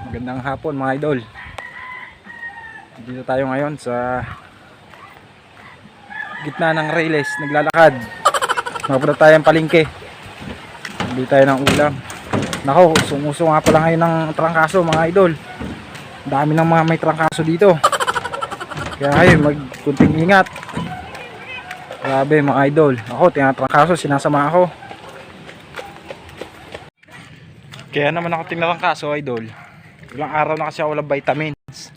Magandang hapon mga idol. Dito tayo ngayon sa gitna ng Reyes, naglalakad. Mapunta tayong palengke. Bili tayo ng ulam. Nako, usong-uso nga pala ngayon ng trangkaso mga idol. Dami ng mga may trangkaso dito. Kaya ngayon magkunting ingat. Grabe mga idol. Ako, tinatrangkaso, sinasama ako. Kaya naman ako tinarangkaso idol. Ilang araw na kasi ako walang vitamins.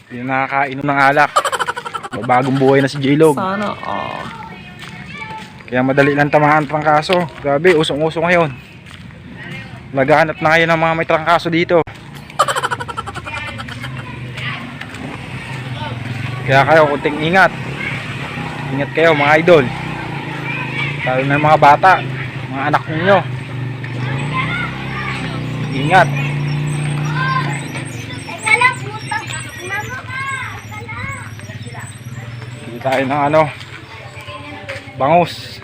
Hindi na nakakainom ng alak. Bagong buhay na si J-Log. Sana Kaya madali lang tamaan ang trangkaso. Grabe, usong-usong ngayon. Naghahanap na ngayon ng mga may trangkaso dito. Kaya kayo kunting ingat. Ingat kayo mga idol. Lalo na mga bata, mga anak ninyo. Ingat. Hindi tayo ng bangus.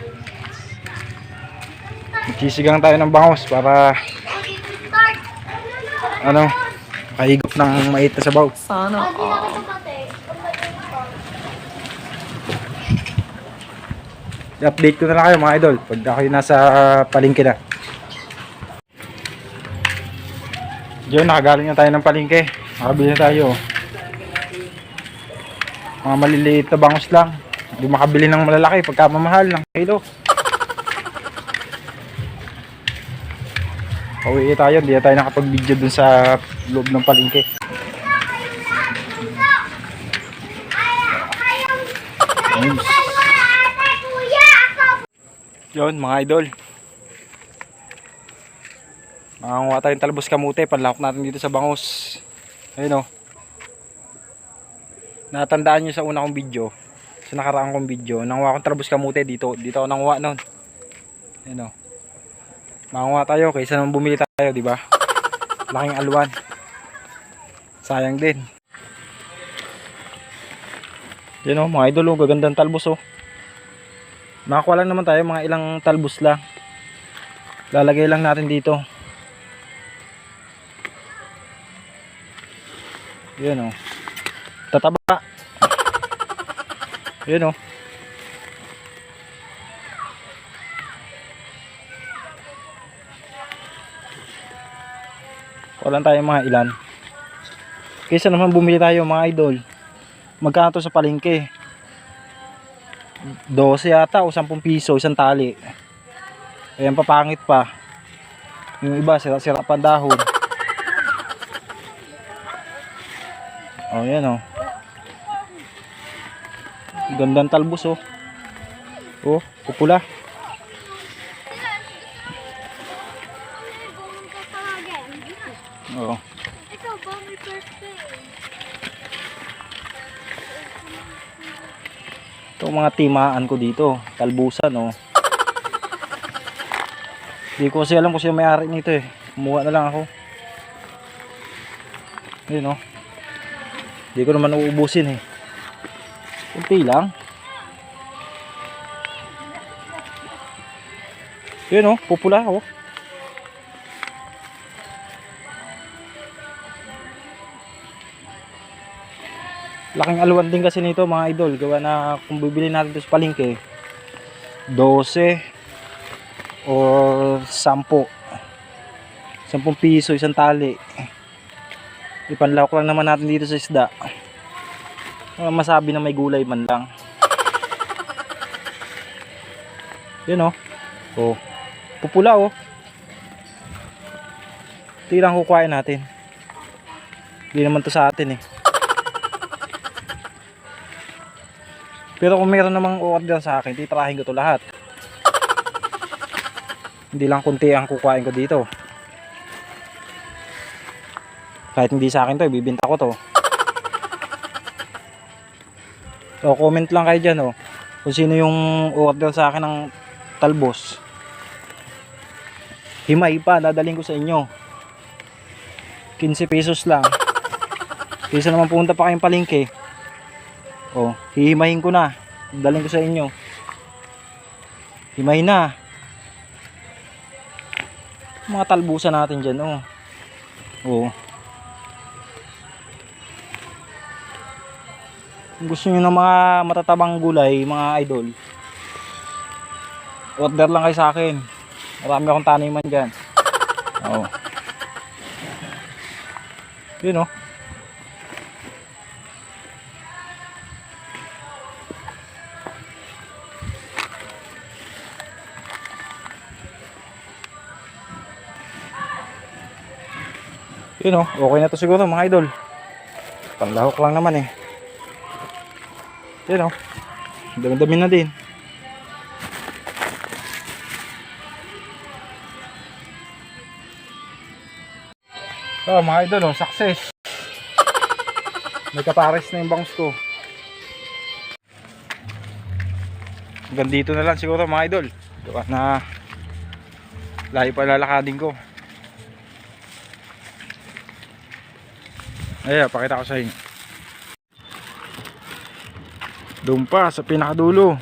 Magsisigang tayo ng bangus para kahigop ng mait na sabaw. Sana I-update ko na lang kayo mga idol pag ako nasa palengke na. Diyan, nakagaling na tayo ng palengke. Nakabili na tayo. Mga maliliit na bangus lang. Hindi makabili ng malalaki pagka mamahal ng kilo. Pauwi tayo, hindi na tayo nakapag-video dun sa loob ng palengke. Yun mga idol, makakuha tayong talbos kamote, panlahok natin dito sa bangus. Ayun o, natandaan nyo sa una kong video, sa nakaraang kong video, nanguha akong talbos kamote dito ako nanguha nun. Ayun o, makakuha tayo kaysa naman bumili tayo, diba? Laking alwan, sayang din. Yun o mga idol, gagandang talbos o. Makakuha lang naman tayo, mga ilang talbos lang. Lalagay lang natin dito. Yan o, tataba. Yan o. Kuha lang tayo mga ilan. Kaysa naman bumili tayo mga idol. Magkano to sa palengke? 12 yata o 10 piso isang tali. Ayan, papangit pa. Yung iba sira-sira pa dahon. Oh, yan oh. Gandang talbos oh. Oh, pupula. Oh. Itong mga timaan ko dito, talbusan oh. Hindi ko kasi alam kung sino may-ari nito eh. Kumuha na lang ako. Ayun oh. Hindi ko naman uubusin eh. Kunti lang. Ayun oh, pupula oh. Laking alwan din kasi nito mga idol. Gawa na kung bibili natin ito sa palengke, 12 or 10. 10 piso isang tali. Ipanlawak lang naman natin dito sa isda. Masabi na may gulay man lang. Yun oh. Oh. Pupula oh. Tirang kukuhain natin. Hindi naman to sa atin eh. Pero kung mayroon namang order sa akin, titirahin ko to lahat. Hindi lang kunti ang kukuhain ko dito. Kahit hindi sa akin to, ibibenta ko to. So comment lang kayo dyan oh, kung sino yung order sa akin ng talbos. Himay pa, dadaling ko sa inyo. 15 pesos lang. Kaysa naman pumunta pa kayong palengke. Oh, hihimayin ko na. Daling ko sa inyo. Himay na. Mga talbusan natin dyan, oh. Oh. Kung gusto nyo ng mga matatabang gulay, mga idol, order lang kayo sa akin. Marami akong taniman dyan. Oh. Yun, oh. Yun, oh. Okay na to siguro mga idol. Panlahok lang naman eh. Yun, oh. Dami-dami na din. So mga idol, oh, success. May kapares na yung bangus ko. Hanggang dito na lang siguro mga idol. Diba na layo pa lalakadin ko. Ayan, pakita ko sa inyo. Doon pa sa pinakadulo.